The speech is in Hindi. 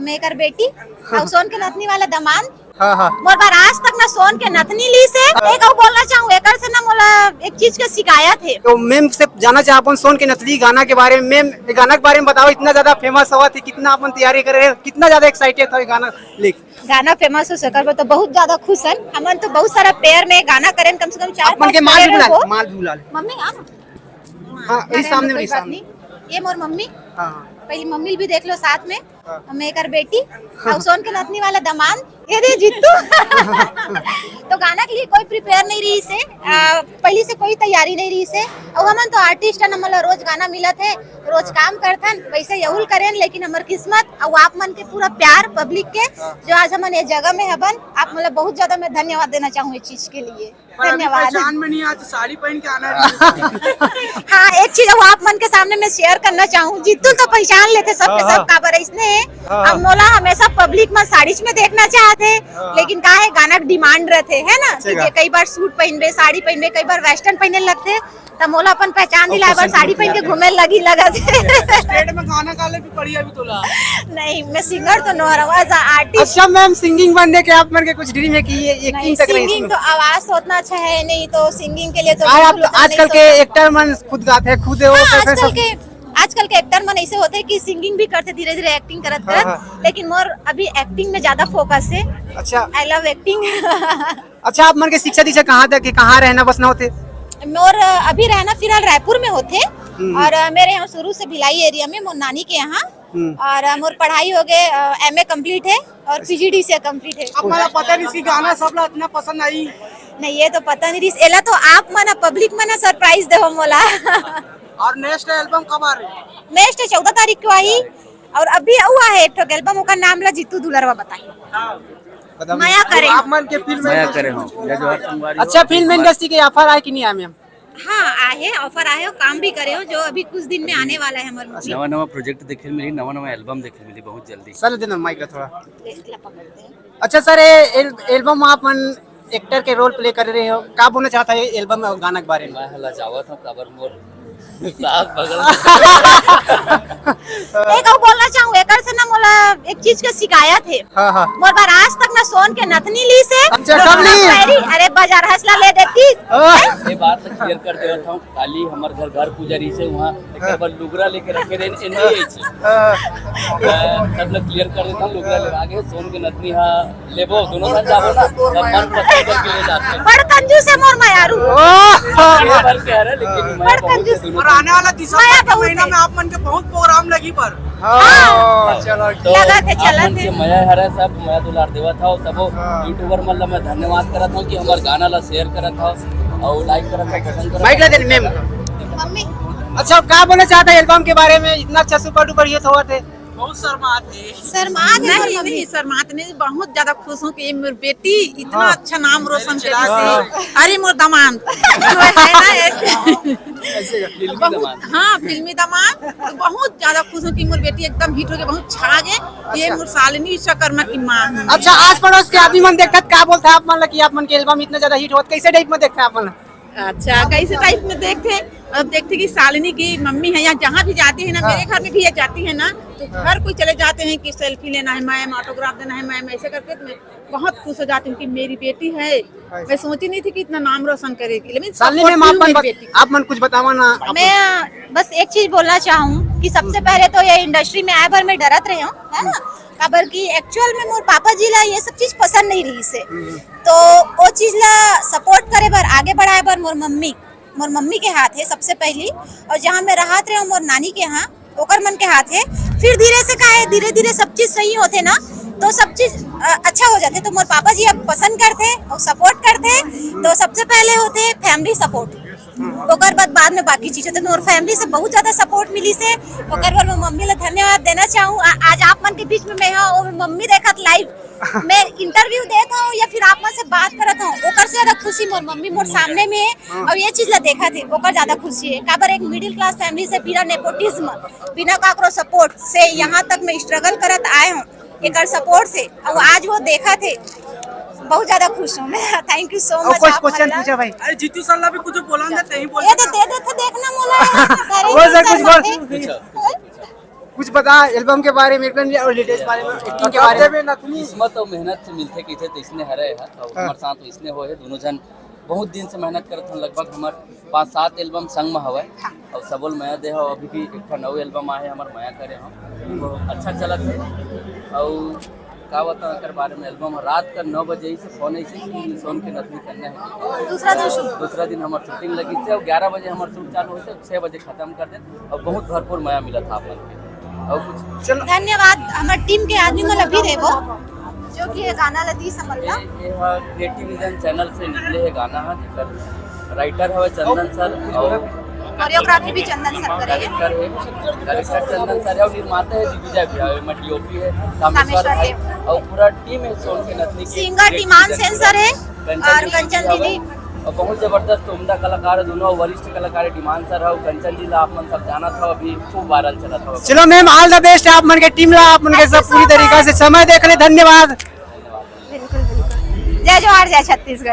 मेकर बेटी और सोन के नथनी वाला दमान हाँ मोर बार आज तक ना सोन के नथनी ली से एक और बोलना चाहूँ एकर से ना मोला एक चीज के शिकायत है। तो मैम से जाना चाह अपन सोन के नथली गाना के बारे में। मैम गाना के बारे में बताओ, इतना ज्यादा फेमस हुआ थी, कितना अपन तैयारी कर रहे हैं, कितना ज्यादा एक्साइटेड था गाना लेके। गाना फेमस हो सकर तो बहुत ज्यादा खुश है हमन। तो बहुत सारा पेयर में गाना करें कम से कम 4-5 के माल भी बुला ले। मम्मी आ हाँ सामने सामने ये मोर मम्मी। हाँ पहले मम्मी भी देख लो साथ में। मेकर बेटी और सोन के नथनी वाला दमान ये दे जीतू। तो गाना के लिए कोई प्रिपेयर नहीं रही से, पहले से कोई तैयारी नहीं रही से। और हमन तो आर्टिस्ट है, मतलब रोज गाना मिला थे, रोज काम करथन, वैसे यहुल करें। लेकिन हमार किस्मत और आप मन के पूरा प्यार पब्लिक के जो आज हमन ये जगह में हबन, आप मतलब बहुत ज्यादा मैं धन्यवाद देना चाहूँ इस चीज के लिए। धन्यवाद। पहचान में नहीं आज साड़ी पहन के आना। हाँ एक चीज वो आप मन के सामने मैं शेयर करना चाहूँ, जीतू तो पहचान लेते सब के सब काबर इसने हम मोला हमेशा पब्लिक में साड़ी में देखना चाहते, लेकिन का है गाना डिमांड रहते है ना कि कई बार सूट पहनबे, साड़ी पहनबे, कई बार वेस्टर्न पहने लगते। तब मोला अपन पहचान दिला बार साड़ी पहन के घूमे लगी लगा स्टेट में गाना गाले भी पड़ी अभी तोला। नहीं मैं सिंगर तो नो रहा, एज आर्टिस्ट। अच्छा मैम सिंगिंग बनने के आप मन के कुछ ड्रीम है कि ये एक्टिंग तक रही? सिंगिंग तो आवाज तो उतना अच्छा है नहीं, तो सिंगिंग के लिए तो आप आजकल के एक्टर मन खुद गाते हैं, खुद आजकल के एक्टर मन ऐसे होते हैं कि सिंगिंग भी करते धीरे धीरे एक्टिंग करत करत। लेकिन मोर अभी एक्टिंग में ज्यादा फोकस है। अच्छा आई लव एक्टिंग। अच्छा आप मन के शिक्षा दीक्षा कहाँ तक, कहाँ रहना बसना होते? मोर अभी रहना फिलहाल रायपुर में होते और मेरे यहाँ शुरू से भिलाई एरिया में मोर नानी के यहाँ। और मोर पढ़ाई हो गए MA कंप्लीट है और PGDCA कंप्लीट है। अब मुझे पता नहीं इसकी गाना सबला इतना पसंद आई नहीं, ये तो पता नहीं एला तो आप मना पब्लिक मना सरप्राइज दे हो मोला। और नेक्स्ट एल्बम कब आ रही है? नेक्स्ट 14 तारीख को आई और अभी हुआ है एक एल्बम का नाम ला जीतू दुलरवा बताइए। माया करे आप मन के फिल्म माया करे हो। अच्छा फिल्म इंडस्ट्री के ऑफर आए कि नहीं आए मैम? हाँ आए, ऑफर आए हो, काम भी करे हो जो अभी कुछ दिन में आने वाला है हमारे मूवी। नवा प्रोजेक्ट देखे मिली, नवा एल्बम देखे मिली बहुत जल्दी। चल देना माइक थोड़ा। अच्छा सर एल्बम आप एक्टर के रोल प्ले कर रहे हो, क्या बोलना चाहता है एल्बम और गाना के बारे में? मैं हला जावत हूं कबर मोर साथ बगल। एक और बोलना चाहूँ एकर से ना मोला एक चीज के शिकायत है। हाँ मोर बार आज तक ना सोन के नथनी ली से। अच्छा कब ली? अरे बाजार हंसला ले देती। ये बात क्लियर कर देवत हूं, खाली हमर घर पूजारी से वहां एक बार लुगरा लेके रखे रे एनई छी। सब लोग क्लियर कर देता हूं, लुगरा ले आगे सोन के नथनी हां लेबो दोनों जन जाबो ना, सब मन पसंद करके ले जाते हैं। बड़ कंजूस है मोर मायारू। ये भर के है लेकिन मैं बड़ कंजूस। और आने वाला दिसंबर के महीना में आप मन के बहुत प्रोग्राम लगी पर। चलो तो लगा थे, चला आप मन थे। के मया हरा सब मया दुलार देवा था और सबो यूट्यूबर मन ला मैं धन्यवाद करत हूं कि हमार गाना ला शेयर करत हो और लाइक करत हो, पसंद करत माइक ले दे मैम। मम्मी अच्छा क्या बोलना चाहता है एल्बम के बारे में? इतना अच्छा सुपर डुपर ये हुआ थे। बहुत शर्मात नहीं शर्मात नहीं, बहुत ज्यादा खुश हूँ कि मेरी बेटी इतना अच्छा नाम रोशन करी। अरे मोर दामाद जो है ना एक हाँ फिल्मी दामाद, बहुत ज्यादा खुश हूँ कि मोर बेटी एकदम हिट हो गई, बहुत छा गए। ये मोर शालिनी विश्वकर्मा की माँ। अच्छा आज पड़ोस के आदमी मन देखता क्या बोलता है आप मन कि आप मन के एल्बम इतना ज्यादा हिट होता, कैसे टाइप में देखता है आप मन? अच्छा कैसे टाइप में देखते, अब देखते कि शालिनी की मम्मी है या जहाँ भी जाती है ना, मेरे घर में भी ये जाती है ना, तो हर कोई चले जाते हैं कि सेल्फी लेना है मैम, ऑटोग्राफ देना है मैम, ऐसे करके तो मैं बहुत खुश हो जाती हूँ कि मेरी बेटी है। मैं सोची नहीं थी कि इतना नाम रोशन करेगी, लेकिन आप मन कुछ बतावा ना। मैं बस एक चीज बोलना चाहूँ कि सबसे पहले तो ये इंडस्ट्री में आए भर मैं डरत रही हूँ है ना, काबर की एक्चुअल में मोर पापा जी ला ये सब चीज पसंद नहीं रही से, तो वो चीज ला सपोर्ट करे बर आगे बढ़ाए बर मोर मम्मी के हाथ है सबसे पहली। और जहाँ मैं रहत रही हूँ मोर नानी के यहाँ, ओकर मन के हाथ है। फिर धीरे से का है, धीरे धीरे सब चीज सही होते ना तो सब चीज अच्छा हो जाते। तो मोर पापा जी अब पसंद करते और सपोर्ट करते, तो सबसे पहले होते फैमिली सपोर्ट, ओकर बाद में बाकी चीज होते। मोर फैमिली से बहुत ज्यादा सपोर्ट मिली से, ओकर बाद मैं मम्मी ला धन्यवाद देना चाहूँ। आज आप मन के बीच में मैं हूँ, मम्मी देखत लाइव मैं इंटरव्यू देता हूँ या फिर आप मन से बात करता हूँ, ओकर से ज्यादा खुशी मोर मम्मी मोर सामने में है और ये चीज ला देखा थे, ओकर ज्यादा खुशी है। काबर एक मिडिल क्लास फैमिली से बिना नेपोटिज्म, बिना काकरो सपोर्ट से यहाँ तक मैं स्ट्रगल करत आए हूँ, एकर सपोर्ट से, और आज वो देखा थे, बहुत ज्यादा खुश हूँ मैं। Thank you so much. Question पूछा भाई। अरे जीतू सर ला भी कुछ बोला ना, नहीं बोल ये दे देखना मोला। वो सर कुछ बोल। कुछ बता एल्बम के बारे में और लेटेस्ट बारे में, एक्टिंग के बारे में। किस्मत और मेहनत से मिलते किथे तो इसने हरे है और हमारे साथ इसने हो है दोनों जन बहुत दिन से मेहनत करत हन। लगभग हमार 5-7 एल्बम संग में हवे और सबल माया दे हो। अभी भी एक नौ एल्बम आए हमार माया करे हम अच्छा चलत है। और का बता कर बारे में एल्बम रात का 9 बजे ही से फोन ऐसे सोन के नथनी करना है। दूसरा दिन हमार शूटिंग लगी से और 11 बजे हमार शूट चालू हुई से 6 बजे खत्म कर दे और बहुत भरपूर माया मिला था आप लोग के। और कुछ चलो धन्यवाद हमारे टीम के आदमी मन भी रहे वो जो कि ये गाना लदी समझला ये क्रिएटिव विजन चैनल से निकले है गाना है जेकर राइटर है चंदन सर और कोरियोग्राफी भी चंदन सर करे है। डायरेक्टर चंदन सर है और निर्माता है दिग्विजय भैया है डीओपी है कामेश्वर है और पूरा टीम है सोन के नथनी की। सिंगर टीमान सेंसर है और कंचन दीदी और बहुत जबरदस्त उम्दा कलाकार है दोनों वरिष्ठ कलाकार है डिमांड सर है और कंचन जी ला आप मन सब जाना था अभी खूब वायरल चला था। चलो मैम ऑल द बेस्ट आप मन के टीम ला आप मन के सब पूरी तरीका से समय देख ले। धन्यवाद। बिल्कुल बिल्कुल। जय जवाहर जय छत्तीसगढ़।